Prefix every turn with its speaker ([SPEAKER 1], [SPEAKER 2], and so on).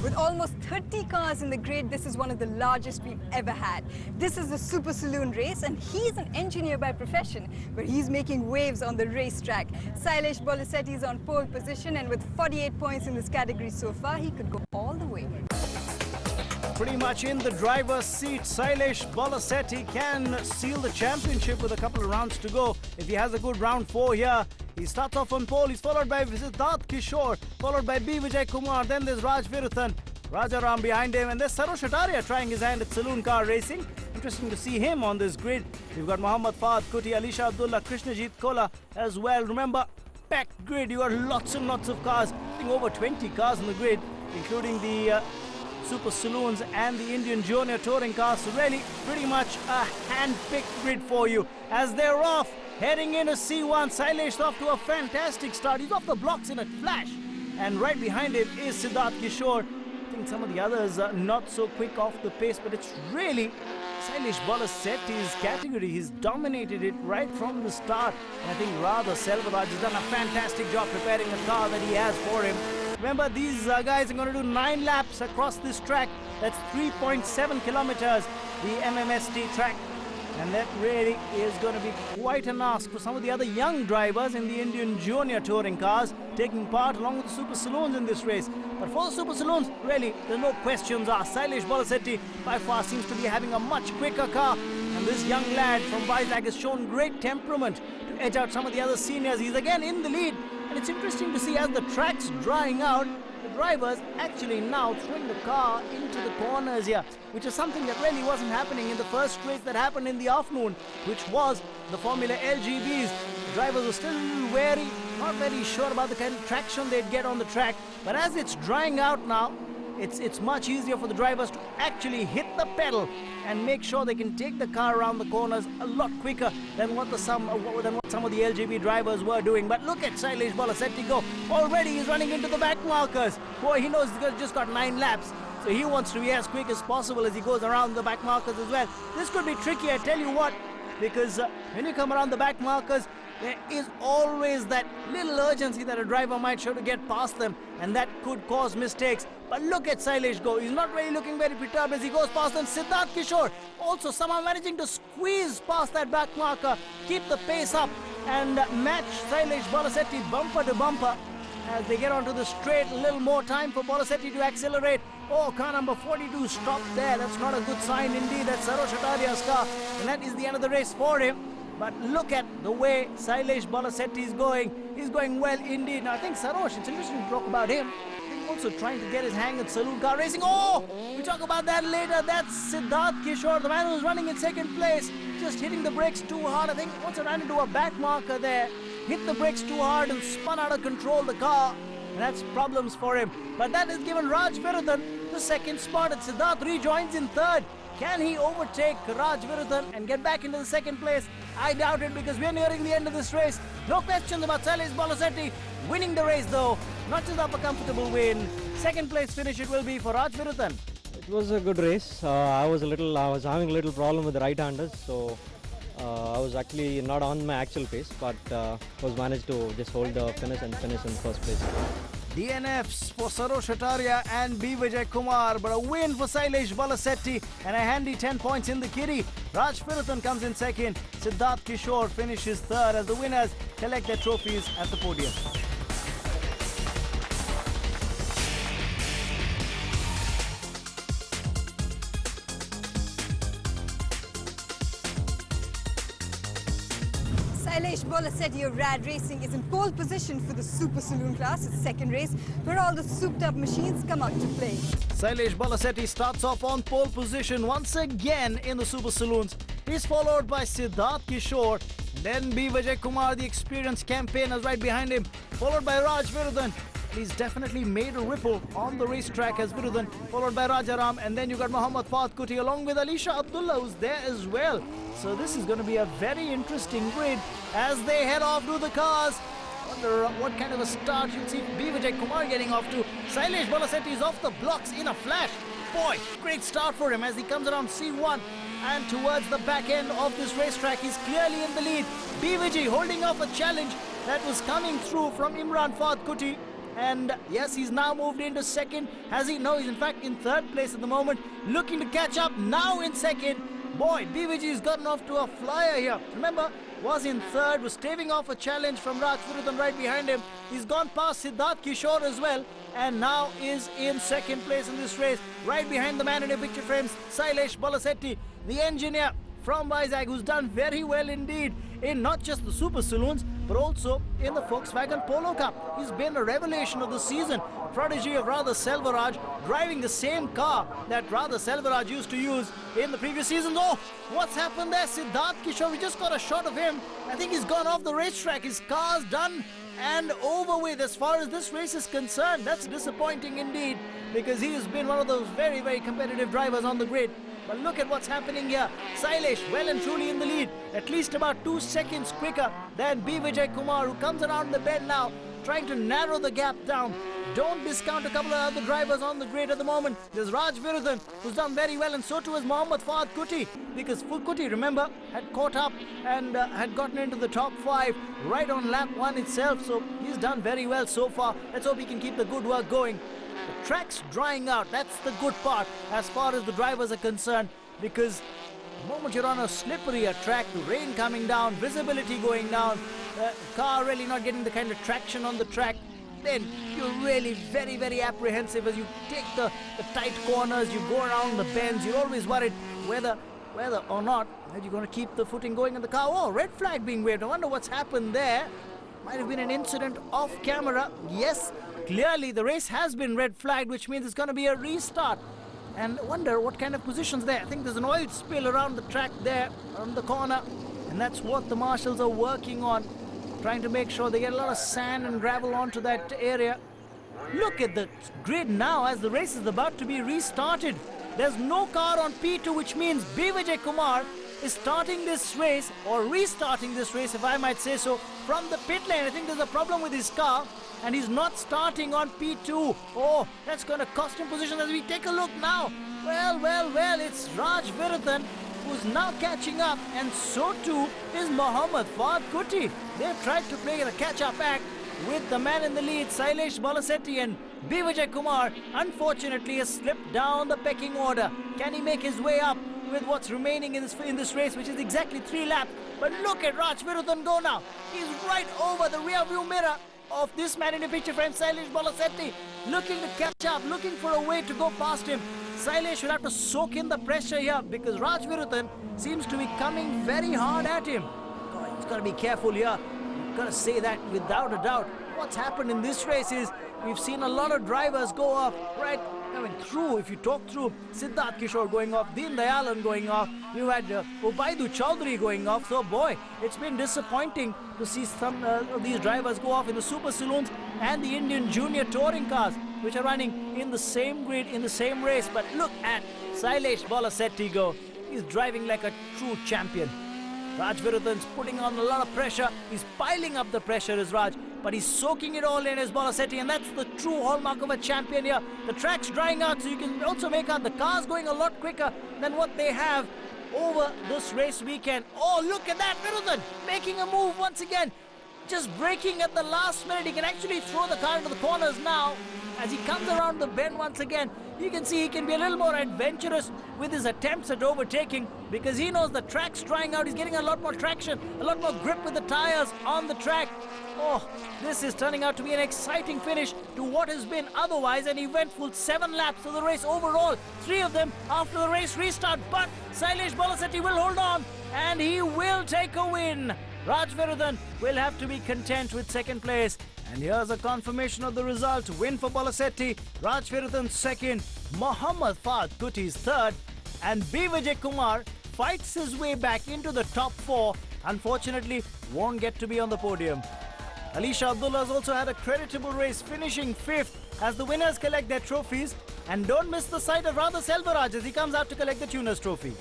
[SPEAKER 1] With almost 30 cars in the grid, this is one of the largest we've ever had. This is the Super Saloon race, and he's an engineer by profession, but he's making waves on the racetrack. Sailesh Bolasetti is on pole position, and with 48 points in this category so far, he could go all the way.
[SPEAKER 2] Pretty much in the driver's seat, Sailesh Bolasetti can seal the championship with a couple of rounds to go. If he has a good round 4 here, he starts off on pole. He's followed by Siddharth Kishore, followed by B. Vijay Kumar. Then there's Raj Viruthan, Rajaram behind him, and there's Sarosh Ataria trying his hand at saloon car racing. Interesting to see him on this grid. We've got Mohammad Fahad Kuti, Alisha Abdullah, Krishnajit Kola as well. Remember, packed grid. You got lots and lots of cars. I think over 20 cars in the grid, including the Super Saloons and the Indian Junior Touring cars. So really, pretty much a hand-picked grid for you. As they're off, heading into C1, Sailesh off to a fantastic start. He's off the blocks in a flash. And right behind him is Siddharth Kishore. I think some of the others are not so quick off the pace, but it's really Sailesh Bolasetti's category. He's dominated it right from the start. And I think Radha Selvaraj has done a fantastic job preparing the car that he has for him. Remember, these guys are going to do 9 laps across this track. That's 3.7 kilometers, the MMST track. And that really is going to be quite an ask for some of the other young drivers in the Indian Junior Touring cars taking part along with the Super Saloons in this race. But for the Super Saloons, really, there's no questions asked. Sailesh Bolasetti by far seems to be having a much quicker car. And this young lad from Vizag has shown great temperament to edge out some of the other seniors. He's again in the lead. And it's interesting to see as the track's drying out, the drivers actually now throwing the car into the corners here, which is something that really wasn't happening in the first race that happened in the afternoon, which was the Formula LGBs. The drivers were still wary, not very sure about the kind of traction they'd get on the track. But as it's drying out now, it's much easier for the drivers to actually hit the pedal and make sure they can take the car around the corners a lot quicker than what some of the LGB drivers were doing. But look at Sailesh Bolasetti go. Already he's running into the back markers. Boy, he knows he's just got 9 laps. So he wants to be as quick as possible as he goes around the back markers as well. This could be tricky, I tell you what, because when you come around the back markers, there is always that little urgency that a driver might show to get past them, and that could cause mistakes. But look at Sailesh go. He's not really looking very perturbed as he goes past them. Siddharth Kishore also somehow managing to squeeze past that back marker, keep the pace up, and match Sailesh Bolasetti bumper to bumper. As they get onto the straight, a little more time for Bolasetti to accelerate. Oh, car number 42 stopped there. That's not a good sign indeed. That's Sarosh Ataria's car, and that is the end of the race for him. But look at the way Sailesh Bolasetti is going. He's going well indeed. Now, I think Sarosh, it's interesting to talk about him. Also trying to get his hang at saloon car racing. Oh, we'll talk about that later. That's Siddharth Kishore, the man who's running in second place. Just hitting the brakes too hard. I think also ran into a back marker there. Hit the brakes too hard and spun out of control the car. And that's problems for him. But that has given Raj Viruthan the second spot, and Siddharth rejoins in third. Can he overtake Raj Viruthan and get back into the second place? I doubt it, because we're nearing the end of this race. No questions about Sailesh Bolasetti winning the race though. Not just up a comfortable win. Second place finish it will be for Raj Viruthan.
[SPEAKER 3] It was a good race. I was having a little problem with the right-handers, so I was actually not on my actual pace, but was managed to just hold the finish and finish in first place.
[SPEAKER 2] DNFs for Sarosh Ataria and B. Vijay Kumar, but a win for Sailesh Bolasetti and a handy 10 points in the kitty. Raj Viruthan comes in second. Siddharth Kishore finishes third as the winners collect their trophies at the podium.
[SPEAKER 1] Sailesh Bolasetti of Rad Racing is in pole position for the Super Saloon class, its second race, where all the souped-up machines come out to play.
[SPEAKER 2] Sailesh Bolasetti starts off on pole position once again in the Super Saloons. He's followed by Siddharth Kishore, then B. Vijay Kumar, the experienced campaigner, right behind him, followed by Raj Viruthan. He's definitely made a ripple on the racetrack as Viruthan, followed by Rajaram, and then you got Mohammad Fahad Kuti along with Alisha Abdullah, who's there as well. So this is going to be a very interesting grid as they head off to the cars. Wonder what kind of a start you'll see B. Vijay Kumar getting off to. Sailesh Bolasetti is off the blocks in a flash. Boy, great start for him as he comes around C1 and towards the back end of this racetrack. He's clearly in the lead. B. Vijay holding off a challenge that was coming through from Imran Fahad Kuti. And yes, he's now moved into second. Has he? No, he's in fact in third place at the moment. Looking to catch up now in second. Boy, BVG's gotten off to a flyer here. Remember, was in third, was staving off a challenge from Raj Virudhan right behind him. He's gone past Siddharth Kishore as well, and now is in second place in this race, right behind the man in a picture frame, Sailesh Balasetti, the engineer from Vizag, who's done very well indeed in not just the Super Saloons, but also in the Volkswagen Polo Cup. He's been a revelation of the season, prodigy of Radha Selvaraj, driving the same car that Radha Selvaraj used to use in the previous seasons. Oh, what's happened there? Siddharth Kishore, we just got a shot of him. I think he's gone off the racetrack. His car's done and over with as far as this race is concerned. That's disappointing indeed, because he has been one of those very, very competitive drivers on the grid. But look at what's happening here. Sailesh well and truly in the lead, at least about 2 seconds quicker than B. Vijay Kumar, who comes around the bend now, trying to narrow the gap down. Don't discount a couple of other drivers on the grid at the moment. There's Raj Virudhan, who's done very well, and so too is Mohammad Fahad Kuti, because Kuti, remember, had caught up and had gotten into the top 5 right on lap 1 itself, so he's done very well so far. Let's hope he can keep the good work going. The track's drying out. That's the good part as far as the drivers are concerned, because the moment you're on a slipperier track, the rain coming down, visibility going down, the car really not getting the kind of traction on the track, then you're really very, very apprehensive as you take the tight corners, you go around the bends. You're always worried whether or not that you're going to keep the footing going in the car. Oh, red flag being waved. I wonder what's happened there. Might have been an incident off camera. Yes, clearly the race has been red flagged, which means it's going to be a restart. And I wonder what kind of positions there. I think there's an oil spill around the track there, around the corner. And that's what the marshals are working on, trying to make sure they get a lot of sand and gravel onto that area. Look at the grid now as the race is about to be restarted. There's no car on P2, which means B. Vijay Kumar is starting this race, or restarting this race, if I might say so, from the pit lane. I think there's a problem with his car, and he's not starting on P2. Oh, that's going to cost him position as we take a look now. Well, it's Raj Virudhan who's now catching up, and so too is Mohammad Fahad Kuti. They've tried to play the catch-up act with the man in the lead, Sailesh Balasetti, and B. Vijay Kumar, unfortunately, has slipped down the pecking order. Can he make his way up with what's remaining in this race, which is exactly 3 laps? But look at Raj Virudhan go now. He's right over the rear view mirror of this man in the picture frame, Sailesh Balasetti, looking to catch up, looking for a way to go past him. Sailesh will have to soak in the pressure here, because Raj Virudhan seems to be coming very hard at him. God, he's got to be careful here. I've got to say that without a doubt. What's happened in this race is we've seen a lot of drivers go off, right? I mean, if you talk through, Siddharth Kishore going off, Deen Dayalan going off, you had Ubaidu Chaudhary going off. So boy, it's been disappointing to see some of these drivers go off in the Super Saloons and the Indian Junior Touring cars, which are running in the same grid, in the same race. But look at Sailesh Balasetti go. He's driving like a true champion. Raj Virudhan's putting on a lot of pressure. He's piling up the pressure as Raj, but he's soaking it all in as Balasetti, and that's the true hallmark of a champion here. The track's drying out, so you can also make out the car's going a lot quicker than what they have over this race weekend. Oh, look at that, Virudhan making a move once again. Just braking at the last minute. He can actually throw the car into the corners now as he comes around the bend once again. You can see he can be a little more adventurous with his attempts at overtaking, because he knows the track's drying out. He's getting a lot more traction, a lot more grip with the tires on the track. Oh, this is turning out to be an exciting finish to what has been otherwise an eventful 7 laps of the race overall. 3 of them after the race restart, but Sailesh Balasetti will hold on and he will take a win. Raj Virudhan will have to be content with second place. And here's a confirmation of the result. Win for Balasetti, Raj Virudhan second, Mohammad Fahad Kuti's third, and B. Vijay Kumar fights his way back into the top 4. Unfortunately, won't get to be on the podium. Alisha Abdullah has also had a creditable race, finishing 5th as the winners collect their trophies. And don't miss the sight of Radha Selvaraj as he comes out to collect the Tuner's Trophy.